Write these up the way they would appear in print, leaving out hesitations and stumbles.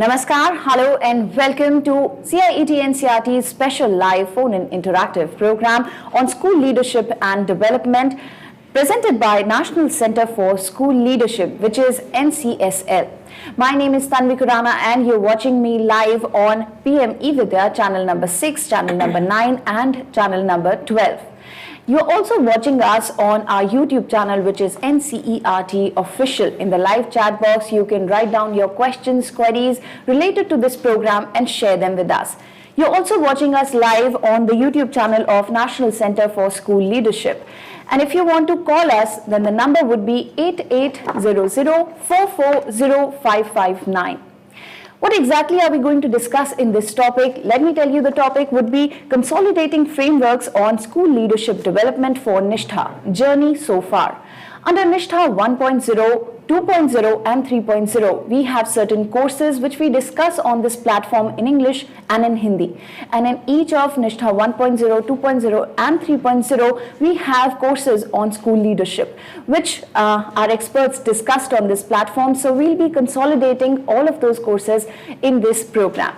Namaskar, hello and welcome to CIET NCERT's special live phone-in interactive program on school leadership and development presented by National Center for School Leadership, which is NCSL. My name is Tanvi Kurana and you're watching me live on PMeVIDYA channel number 6, channel number 9 and channel number 12. You're also watching us on our YouTube channel, which is NCERT Official. In the live chat box, you can write down your questions, queries related to this program and share them with us. You're also watching us live on the YouTube channel of National Center for School Leadership. And if you want to call us, then the number would be 8800-440-559. What exactly are we going to discuss in this topic? Let me tell you, the topic would be Consolidating Frameworks on School Leadership Development for NISTHA, Journey So Far. Under NISTHA 1.0, 2.0 and 3.0, we have certain courses which we discuss on this platform in English and in Hindi. And in each of NISTHA 1.0, 2.0 and 3.0, we have courses on school leadership, which our experts discussed on this platform. So we'll be consolidating all of those courses in this program.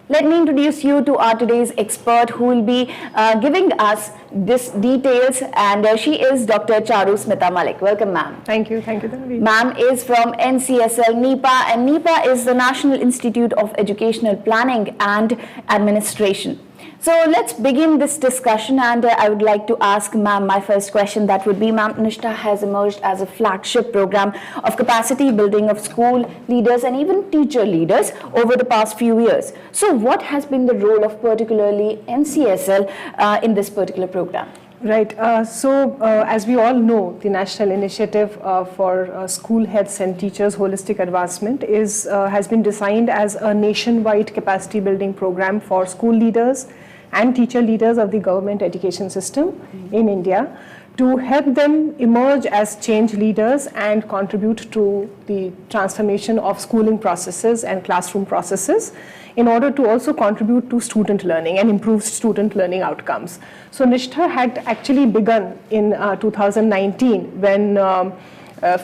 Let me introduce you to our today's expert who will be giving us this details, and she is Dr. Charu Smita Malik. Welcome, ma'am. Thank you, Tanvi. Ma'am is from NCSL NIPA, and NIPA is the National Institute of Educational Planning and Administration. So let's begin this discussion, and I would like to ask ma'am my first question. That would be, ma'am, NISTHA has emerged as a flagship program of capacity building of school leaders and even teacher leaders over the past few years. So what has been the role of particularly NCSL in this particular program? Right. As we all know, the National Initiative for School Heads and Teachers Holistic Advancement has been designed as a nationwide capacity building program for school leaders and teacher leaders of the government education system in India, to help them emerge as change leaders and contribute to the transformation of schooling processes and classroom processes, in order to also contribute to student learning and improve student learning outcomes. So NISTHA had actually begun in 2019 when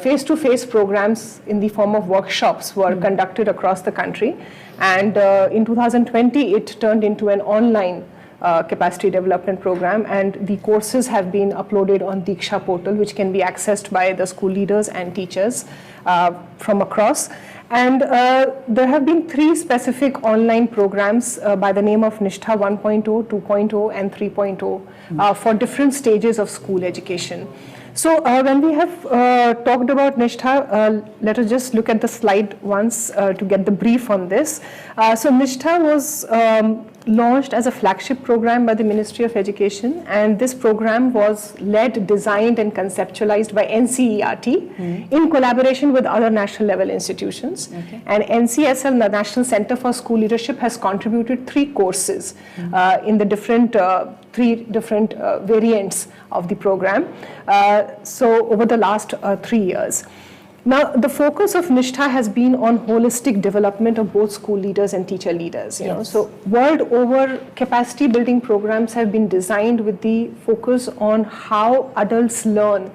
face-to-face programs in the form of workshops were conducted across the country. And in 2020, it turned into an online capacity development program, and the courses have been uploaded on Diksha portal, which can be accessed by the school leaders and teachers from across. And there have been 3 specific online programs by the name of NISTHA 1.0, 2.0 and 3.0 for different stages of school education. So when we have talked about NISTHA, let us just look at the slide once to get the brief on this. So NISTHA was launched as a flagship program by the Ministry of Education, and this program was led, designed and conceptualized by NCERT in collaboration with other national level institutions. Okay. And NCSL, the National Center for School Leadership, has contributed 3 courses in the different 3 different variants of the program. So over the last 3 years. Now, the focus of NISTHA has been on holistic development of both school leaders and teacher leaders. You know? So world over, capacity building programs have been designed with the focus on how adults learn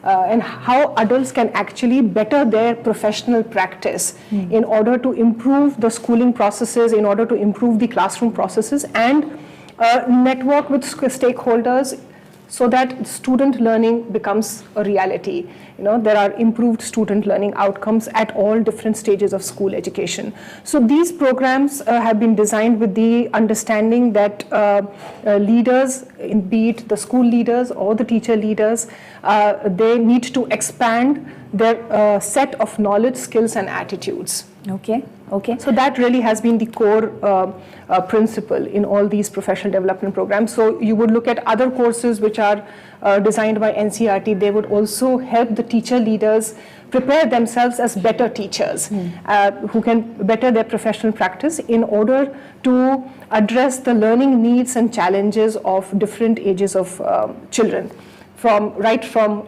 and how adults can actually better their professional practice in order to improve the schooling processes, in order to improve the classroom processes, and network with stakeholders so that student learning becomes a reality. You know, there are improved student learning outcomes at all different stages of school education. So these programs have been designed with the understanding that leaders, be it the school leaders or the teacher leaders, they need to expand their set of knowledge, skills and attitudes. Okay. Okay. So that really has been the core principle in all these professional development programs. So you would look at other courses which are designed by NCERT. They would also help the teacher leaders prepare themselves as better teachers who can better their professional practice in order to address the learning needs and challenges of different ages of children, right from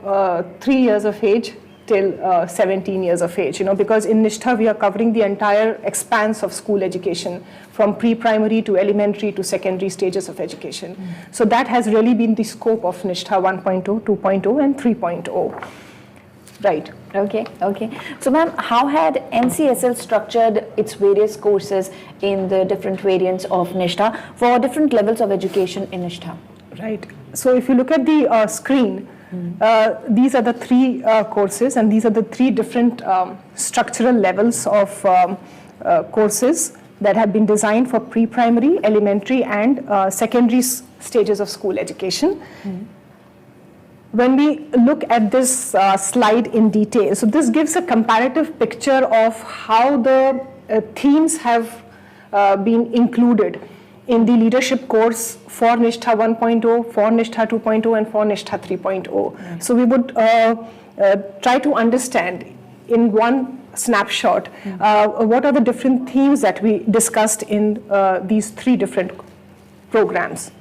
3 years of age till 17 years of age, because in NISTHA we are covering the entire expanse of school education from pre-primary to elementary to secondary stages of education. So that has really been the scope of NISTHA 1.0, 2.0 and 3.0. Right. Okay. So ma'am, how had NCSL structured its various courses in the different variants of NISTHA for different levels of education in NISTHA? Right. So if you look at the screen, these are the three courses, and these are the three different structural levels of courses that have been designed for pre-primary, elementary and secondary stages of school education. When we look at this slide in detail, so this gives a comparative picture of how the themes have been included in the leadership course for NISTHA 1.0, for NISTHA 2.0 and for NISTHA 3.0. So we would try to understand in one snapshot what are the different themes that we discussed in these three different programs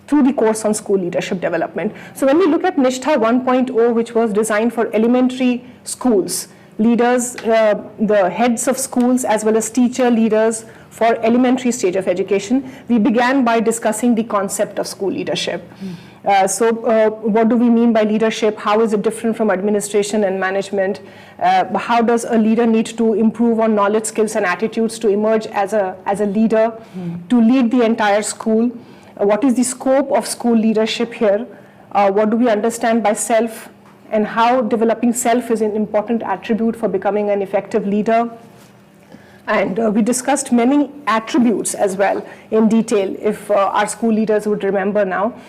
through the course on school leadership development. So when we look at NISTHA 1.0, which was designed for elementary schools, leaders, the heads of schools as well as teacher leaders for elementary stage of education, we began by discussing the concept of school leadership. So what do we mean by leadership? How is it different from administration and management? How does a leader need to improve on knowledge, skills and attitudes to emerge as a leader, to lead the entire school? What is the scope of school leadership here? What do we understand by self, and how developing self is an important attribute for becoming an effective leader? And we discussed many attributes as well in detail, if our school leaders would remember now,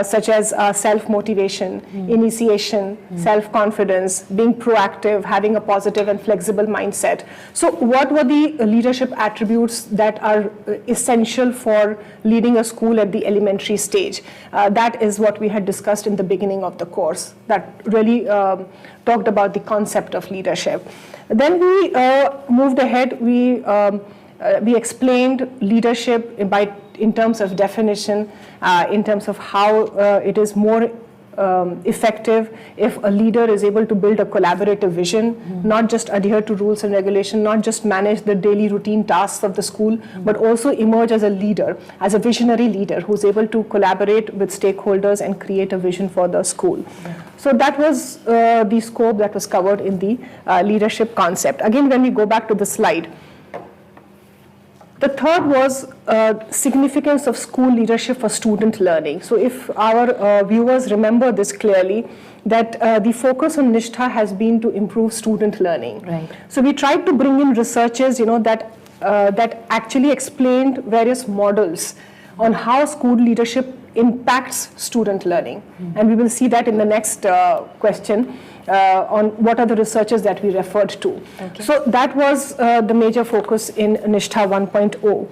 such as self-motivation, initiation, self-confidence, being proactive, having a positive and flexible mindset. So what were the leadership attributes that are essential for leading a school at the elementary stage? That is what we had discussed in the beginning of the course, that really talked about the concept of leadership. Then we moved ahead. We explained leadership in terms of definition, in terms of how it is more effective if a leader is able to build a collaborative vision, not just adhere to rules and regulation, not just manage the daily routine tasks of the school, but also emerge as a leader, as a visionary leader who's able to collaborate with stakeholders and create a vision for the school. So that was the scope that was covered in the leadership concept. Again, when we go back to the slide, the third was significance of school leadership for student learning. So if our viewers remember this clearly, that the focus on NISTHA has been to improve student learning. Right. So we tried to bring in researchers, that actually explained various models on how school leadership impacts student learning. And we will see that in the next question on what are the researchers that we referred to. Okay. So that was the major focus in NISTHA 1.0.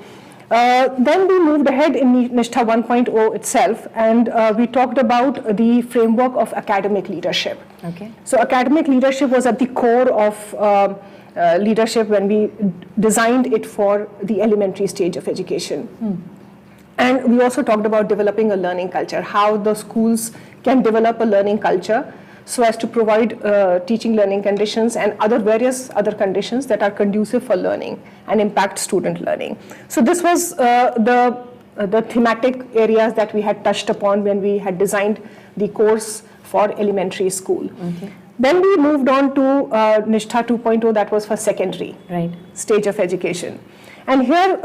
Then we moved ahead in NISTHA 1.0 itself, and we talked about the framework of academic leadership. Okay. So academic leadership was at the core of leadership when we designed it for the elementary stage of education. And we also talked about developing a learning culture, how the schools can develop a learning culture so as to provide teaching learning conditions and various other conditions that are conducive for learning and impact student learning. So this was the thematic areas that we had touched upon when we had designed the course for elementary school. Okay. Then we moved on to NISTHA 2.0, that was for secondary stage of education. And here,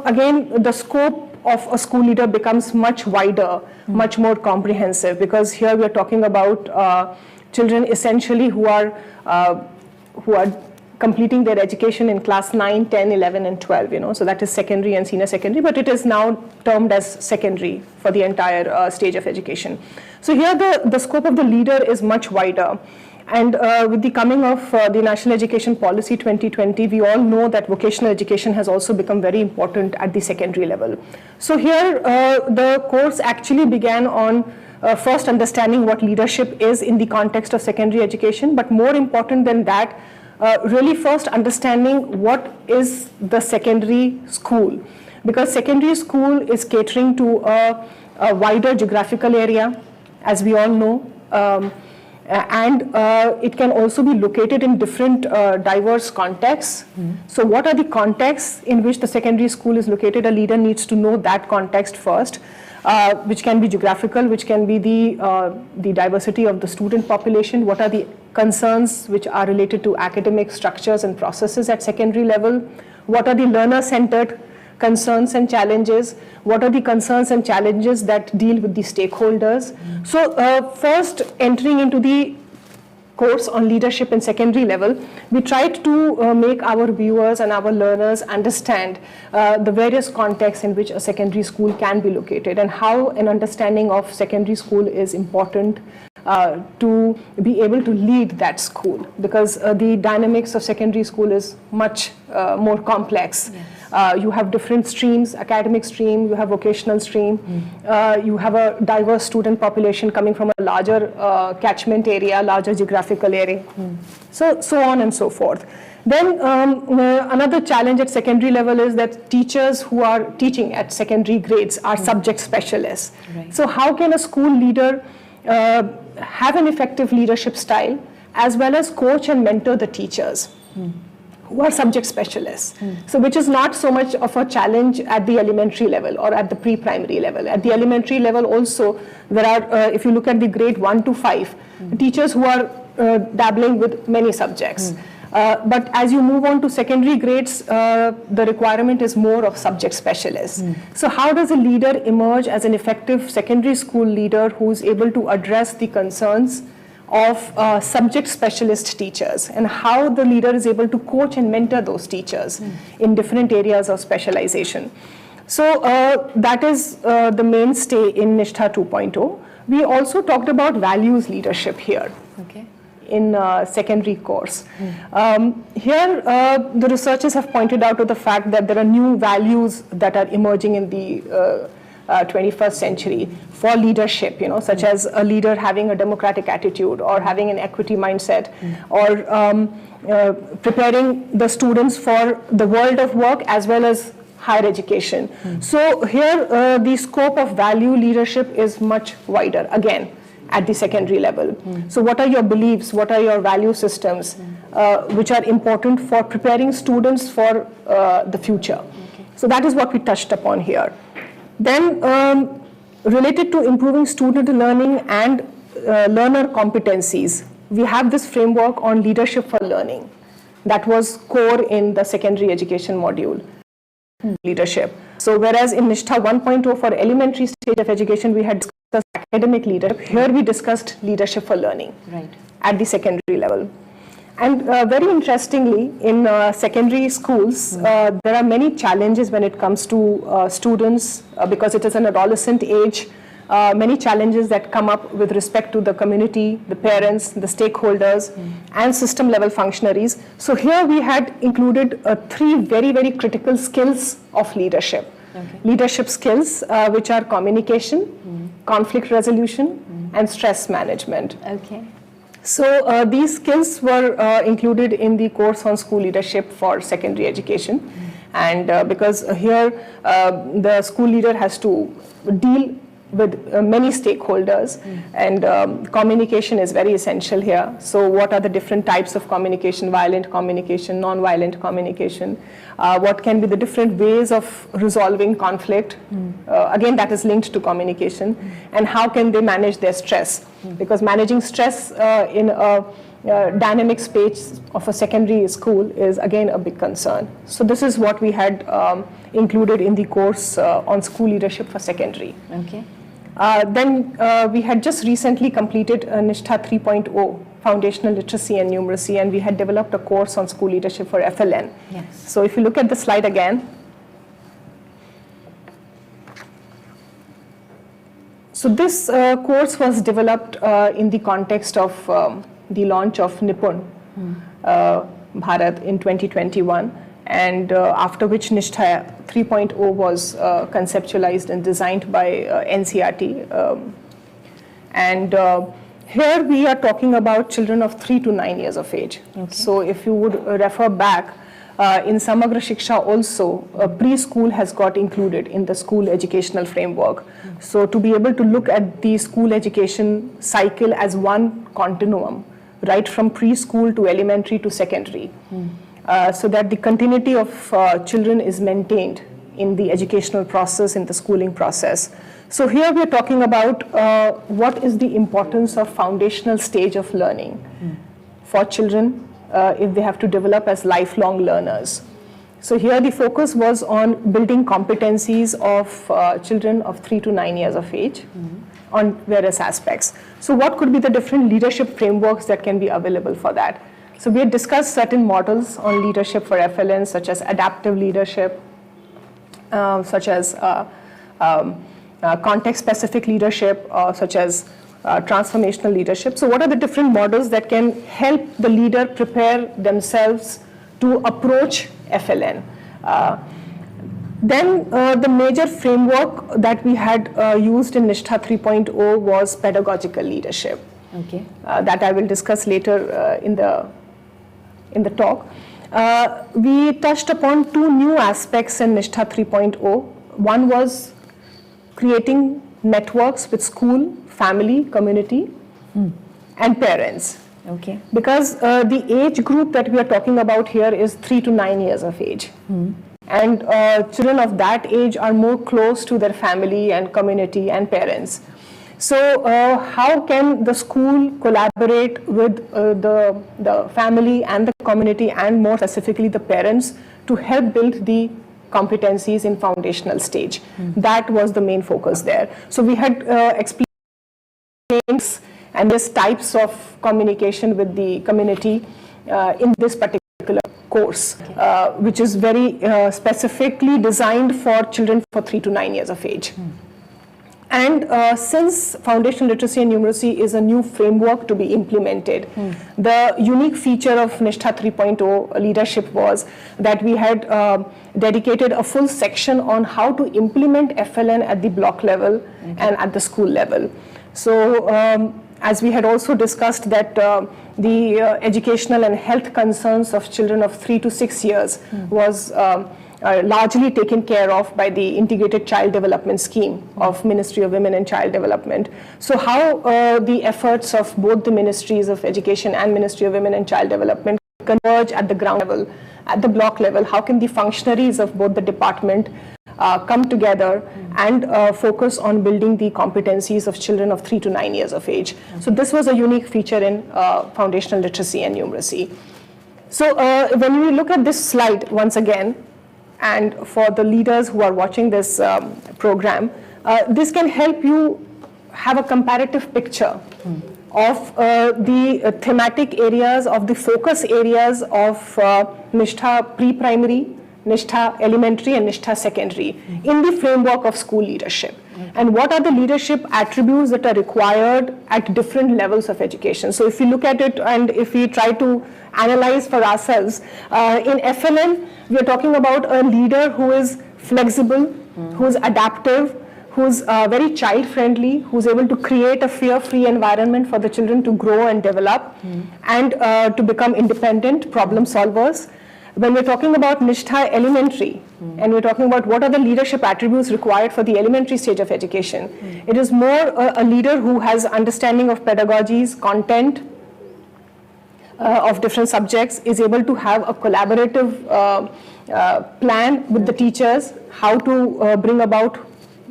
again, the scope of a school leader becomes much wider, much more comprehensive, because here we are talking about children essentially who are completing their education in class 9, 10, 11 and 12, so that is secondary and senior secondary, but it is now termed as secondary for the entire stage of education. So here the scope of the leader is much wider. And with the coming of the National Education Policy 2020, we all know that vocational education has also become very important at the secondary level. So here the course actually began on first understanding what leadership is in the context of secondary education, but more important than that, really first understanding what is the secondary school, because secondary school is catering to a wider geographical area, as we all know, and it can also be located in different diverse contexts. So what are the contexts in which the secondary school is located? A leader needs to know that context first, which can be geographical, which can be the diversity of the student population, what are the concerns which are related to academic structures and processes at secondary level? What are the learner-centered concerns and challenges? What are the concerns and challenges that deal with the stakeholders? So first, entering into the course on leadership in secondary level, we tried to make our viewers and our learners understand the various contexts in which a secondary school can be located and how an understanding of secondary school is important to be able to lead that school, because the dynamics of secondary school is much more complex. Yes. You have different streams, academic stream, you have vocational stream, you have a diverse student population coming from a larger catchment area, larger geographical area, so on and so forth. Then another challenge at secondary level is that teachers who are teaching at secondary grades are subject specialists. Right. So how can a school leader have an effective leadership style as well as coach and mentor the teachers who are subject specialists? So which is not so much of a challenge at the elementary level or at the pre-primary level. At the elementary level also, there are, if you look at the grade 1 to 5, teachers who are dabbling with many subjects. But as you move on to secondary grades, the requirement is more of subject specialists. So how does a leader emerge as an effective secondary school leader who's able to address the concerns of subject specialist teachers, and how the leader is able to coach and mentor those teachers in different areas of specialization? So that is the mainstay in NISTHA 2.0. We also talked about values leadership here. Okay. In secondary course. Here, the researchers have pointed out to the fact that there are new values that are emerging in the 21st century for leadership, such as a leader having a democratic attitude or having an equity mindset, or preparing the students for the world of work as well as higher education. So here, the scope of value leadership is much wider, again, at the secondary level. So what are your beliefs, what are your value systems, which are important for preparing students for the future? Okay. So that is what we touched upon here. Then related to improving student learning and learner competencies, we have this framework on leadership for learning that was core in the secondary education module. Leadership. So whereas in NISTHA 1.0 for elementary stage of education, we had discussed academic leadership, here we discussed leadership for learning at the secondary level. And very interestingly, in secondary schools, there are many challenges when it comes to students, because it is an adolescent age, many challenges that come up with respect to the community, the parents, the stakeholders, and system level functionaries. So here we had included 3 very, very critical skills of leadership. Okay. Leadership skills, which are communication, conflict resolution, and stress management. Okay. So these skills were included in the course on school leadership for secondary education. And because here the school leader has to deal with many stakeholders, and communication is very essential here. So what are the different types of communication: violent communication, non-violent communication, what can be the different ways of resolving conflict, again that is linked to communication, and how can they manage their stress, because managing stress in a dynamic space of a secondary school is again a big concern. So this is what we had included in the course on school leadership for secondary. Okay. Then we had just recently completed NISTHA 3.0, Foundational Literacy and Numeracy, and we had developed a course on school leadership for FLN. Yes. So if you look at the slide again, so this course was developed in the context of the launch of Nipun Bharat in 2021. And after which NISTHA 3.0 was conceptualized and designed by NCERT. And here we are talking about children of 3 to 9 years of age. Okay. So if you would refer back, in Samagra Shiksha also, preschool has got included in the school educational framework. So to be able to look at the school education cycle as one continuum, right from preschool to elementary to secondary. So that the continuity of children is maintained in the educational process, in the schooling process. So here we are talking about what is the importance of foundational stage of learning. for children if they have to develop as lifelong learners. So here the focus was on building competencies of children of 3 to 9 years of age on various aspects. So what could be the different leadership frameworks that can be available for that? So we had discussed certain models on leadership for FLN, such as adaptive leadership, such as context-specific leadership, such as transformational leadership. So what are the different models that can help the leader prepare themselves to approach FLN? Then the major framework that we had used in NISTHA 3.0 was pedagogical leadership. Okay. That I will discuss later in the talk. We touched upon two new aspects in NISTHA 3.0. One was creating networks with school, family, community, and parents. Okay. Because the age group that we are talking about here is 3 to 9 years of age. And children of that age are more close to their family and community and parents. So how can the school collaborate with the family and the community, and more specifically the parents, to help build the competencies in foundational stage? That was the main focus there. So we had explained and there's types of communication with the community in this particular course, which is very specifically designed for children for 3 to 9 years of age. And since foundational literacy and numeracy is a new framework to be implemented, the unique feature of NISTHA 3.0 leadership was that we had dedicated a full section on how to implement FLN at the block level and at the school level. So as we had also discussed that the educational and health concerns of children of 3 to 6 years was largely taken care of by the Integrated Child Development Scheme of Ministry of Women and Child Development. So how the efforts of both the Ministries of Education and Ministry of Women and Child Development converge at the ground level, at the block level? How can the functionaries of both the department come together and focus on building the competencies of children of 3 to 9 years of age? So this was a unique feature in foundational literacy and numeracy. So when we look at this slide once again, and for the leaders who are watching this program, this can help you have a comparative picture of the thematic areas, of the focus areas of NISTHA pre-primary, NISTHA elementary, and NISTHA secondary in the framework of school leadership. And what are the leadership attributes that are required at different levels of education? So if you look at it and if we try to analyze for ourselves, in FLN, we are talking about a leader who is flexible, who's adaptive, who's very child-friendly, who's able to create a fear-free environment for the children to grow and develop and to become independent problem solvers. When we're talking about NISTHA elementary, and we're talking about what are the leadership attributes required for the elementary stage of education, it is more a leader who has understanding of pedagogies, content of different subjects, is able to have a collaborative plan with the teachers, how to bring about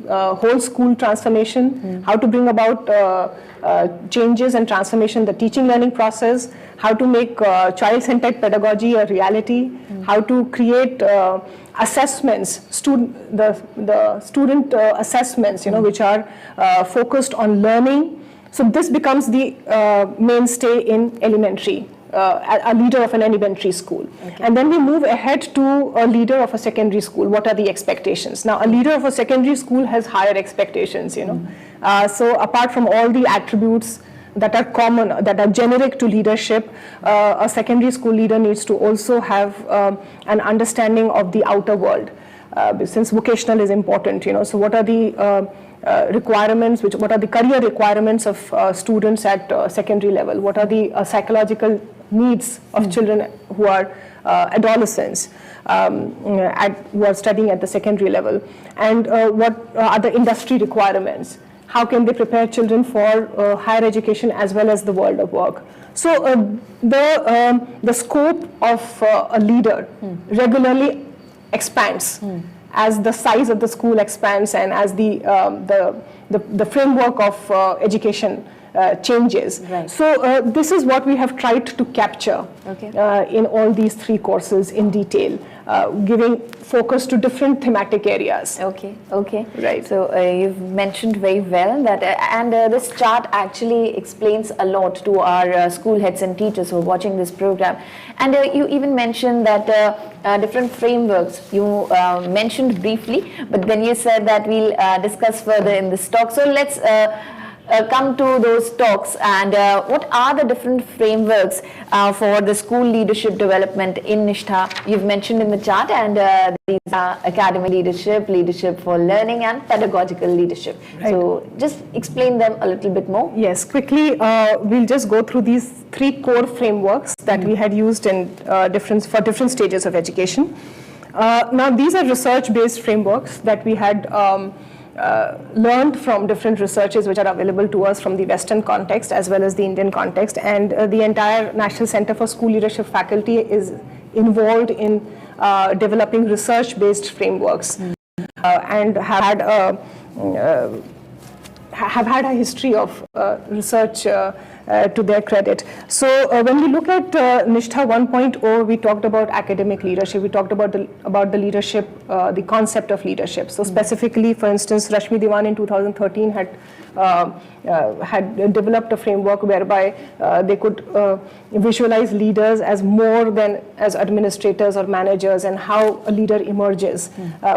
whole school transformation, how to bring about changes and transformation in the teaching learning process, how to make child-centered pedagogy a reality, how to create assessments, the student assessments, which are focused on learning. So this becomes the mainstay in elementary, a leader of an elementary school. Okay. And then we move ahead to a leader of a secondary school. What are the expectations? Now, a leader of a secondary school has higher expectations, So apart from all the attributes that are common, that are generic to leadership, a secondary school leader needs to also have an understanding of the outer world, since vocational is important, So what are the requirements, what are the career requirements of students at secondary level? What are the psychological needs of children who are adolescents, who are studying at the secondary level? And what are the industry requirements? How can they prepare children for higher education as well as the world of work? So the scope of a leader regularly expands as the size of the school expands and as the framework of education changes. Right. So this is what we have tried to capture in all these 3 courses in detail, giving focus to different thematic areas. Okay. Right. So you've mentioned very well that, and this chart actually explains a lot to our school heads and teachers who are watching this program. And you even mentioned that different frameworks you mentioned briefly, but then you said that we'll discuss further in this talk. So let's come to those talks, and what are the different frameworks for the school leadership development in NISTHA? You've mentioned in the chart, and these are academic leadership, leadership for learning, and pedagogical leadership. Right. So just explain them a little bit more. Yes, quickly we'll just go through these 3 core frameworks that we had used in for different stages of education. Now these are research-based frameworks that we had learned from different researches which are available to us from the Western context as well as the Indian context, and the entire National Center for School Leadership faculty is involved in developing research-based frameworks and have had a history of research to their credit. So when we look at NISTHA 1.0, we talked about academic leadership, we talked about the leadership, the concept of leadership. So specifically, for instance, Rashmi Diwan in 2013 had developed a framework whereby they could visualize leaders as more than as administrators or managers, and how a leader emerges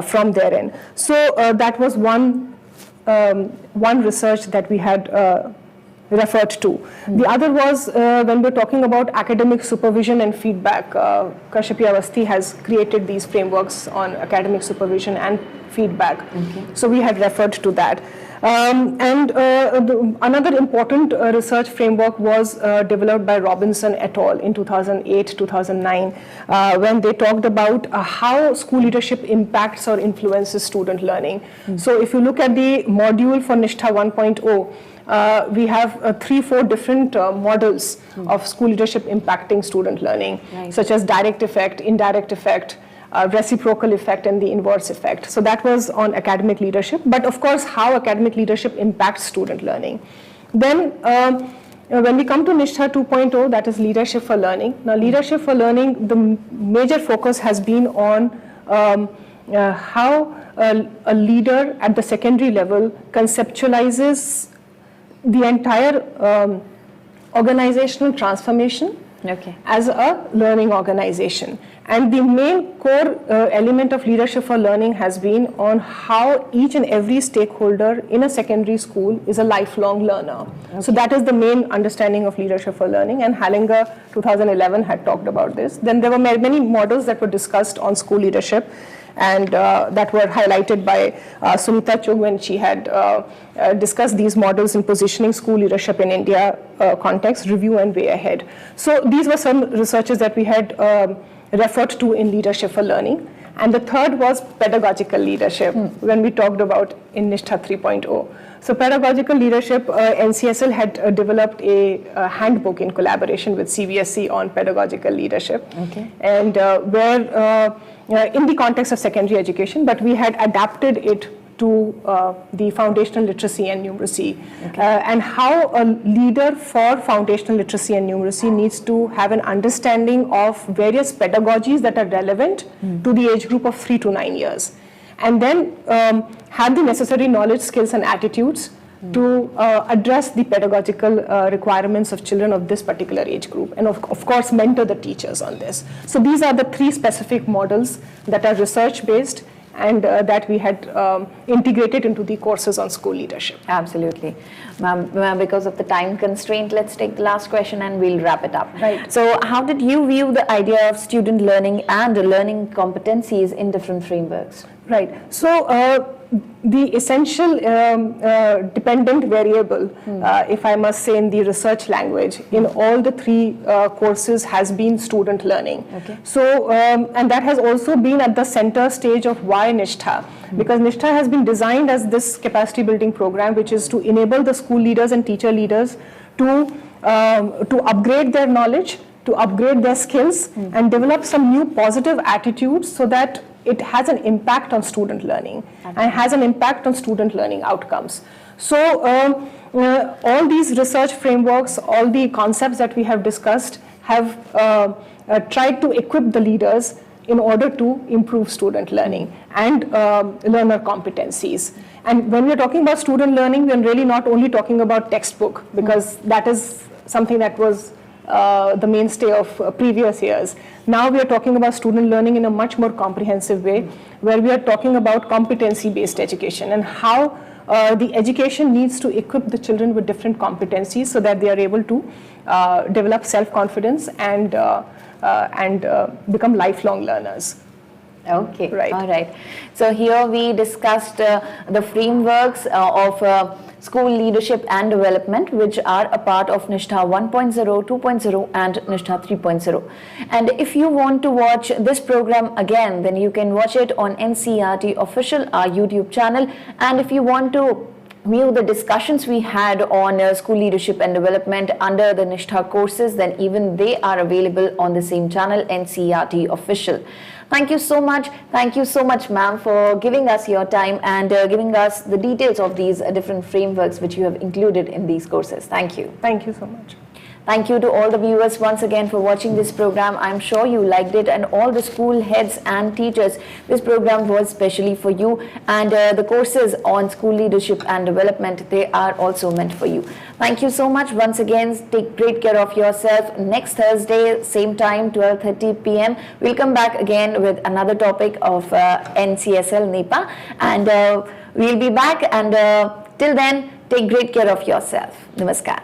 from therein. So that was one research that we had referred to. The other was when we're talking about academic supervision and feedback. Kashyapi Awasthi has created these frameworks on academic supervision and feedback. So we had referred to that. Another important research framework was developed by Robinson et al. In 2008-2009 when they talked about how school leadership impacts or influences student learning. So if you look at the module for NISTHA 1.0, we have 3-4 different models of school leadership impacting student learning, such as direct effect, indirect effect, reciprocal effect, and the inverse effect. So that was on academic leadership, but of course how academic leadership impacts student learning. Then when we come to NISTHA 2.0, that is leadership for learning. Now leadership for learning, the major focus has been on how a leader at the secondary level conceptualizes the entire organizational transformation as a learning organization. And the main core element of leadership for learning has been on how each and every stakeholder in a secondary school is a lifelong learner. So that is the main understanding of leadership for learning, and Hallinga 2011 had talked about this. Then there were many models that were discussed on school leadership, and that were highlighted by Sunita Chugh when she had discussed these models in positioning school leadership in India context, review and way ahead. So these were some researches that we had referred to in leadership for learning. And the third was pedagogical leadership when we talked about in NISTHA 3.0. So pedagogical leadership, NCSL had developed a handbook in collaboration with CBSE on pedagogical leadership, and where in the context of secondary education, but we had adapted it to the foundational literacy and numeracy, and how a leader for foundational literacy and numeracy needs to have an understanding of various pedagogies that are relevant to the age group of 3 to 9 years, and then have the necessary knowledge, skills and attitudes to address the pedagogical requirements of children of this particular age group, and of course mentor the teachers on this. So these are the 3 specific models that are research based and that we had integrated into the courses on school leadership. Absolutely. Ma'am, because of the time constraint, let's take the last question and we'll wrap it up. Right. So how did you view the idea of student learning and learning competencies in different frameworks? Right. So the essential dependent variable, if I must say in the research language, in all the 3 courses has been student learning. So, and that has also been at the center stage of why NISTHA, because NISTHA has been designed as this capacity building program, which is to enable the school leaders and teacher leaders to upgrade their knowledge, to upgrade their skills and develop some new positive attitudes, so that it has an impact on student learning and has an impact on student learning outcomes. So all these research frameworks, all the concepts that we have discussed have tried to equip the leaders in order to improve student learning and learner competencies. And when we're talking about student learning, we're really not only talking about textbook, because that is something that was the mainstay of previous years. Now we are talking about student learning in a much more comprehensive way, where we are talking about competency-based education and how the education needs to equip the children with different competencies so that they are able to develop self-confidence and become lifelong learners. Okay, right. All right. So here we discussed the frameworks of school leadership and development, which are a part of NISTHA 1.0, 2.0 and NISTHA 3.0. And if you want to watch this program again, then you can watch it on NCERT Official, our YouTube channel. And if you want to view the discussions we had on school leadership and development under the NISTHA courses, then even they are available on the same channel, NCERT Official. Thank you so much. Thank you so much, ma'am, for giving us your time and giving us the details of these different frameworks which you have included in these courses. Thank you. Thank you so much. Thank you to all the viewers once again for watching this program. I'm sure you liked it, and all the school heads and teachers, this program was specially for you, and the courses on school leadership and development, they are also meant for you. Thank you so much once again. Take great care of yourself. Next Thursday, same time, 12:30 p.m. We'll come back again with another topic of NCSL NEPA, and we'll be back, and till then, take great care of yourself. Namaskar.